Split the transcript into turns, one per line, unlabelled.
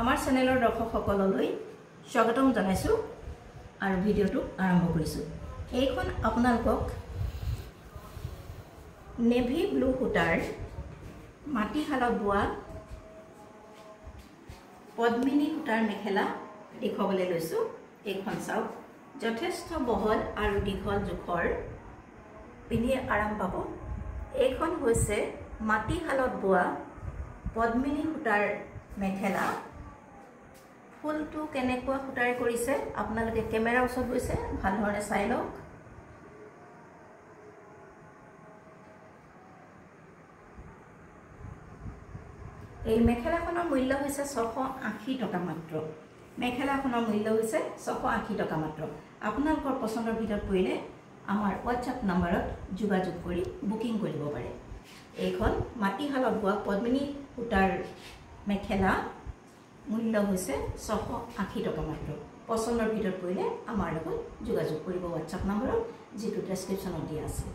আমাৰ চেনেলৰ দৰ্শকসকললৈ স্বাগতম জনাইছো আৰু ভিডিঅটো আৰম্ভ কৰিছো। এইখন আপোনালোকক নেভি ব্লু সূতাৰ মাটিশালত বোৱা পদ্মিনী সূতাৰ মেখেলা দেখুৱাবলৈ লৈছো। এইখন চাওক, যথেষ্ট বহল আৰু দীঘল জোখৰ, পিন্ধি আৰাম পাব। এইখন হৈছে মাটিশালত বোৱা পদ্মিনী সূতাৰ মেখেলা। ফুলটো কেনেকুৱা সূতাৰে কৰিছে আপোনালোকে কেমেৰাৰ ওচৰত গৈছে ভালদৰে চাই লওক। এই মেখেলাখনৰ মূল্য হৈছে 680 টকা মাত্ৰ। মেখেলাখনৰ মূল্য হৈছে 680 টকা মাত্ৰ। আপোনালোকৰ পছন্দৰ ভিতৰত পৰিলে আমাৰ হোৱাটছআপ নম্বৰত যোগাযোগ কৰি বুকিং কৰিব পাৰে। এইখন মাটিশালত বোৱা পদ্মিনী সূতাৰ মেখেলা মূল্য হৈছে 680 টকা মাত্ৰ। পছন্দৰ ভিতৰত পৰিলে আমাৰ লগত যোগাযোগ কৰিব হোৱাটছআপ নম্বৰত, যিটো ডেছক্ৰিপশ্যনত দিয়া আছে।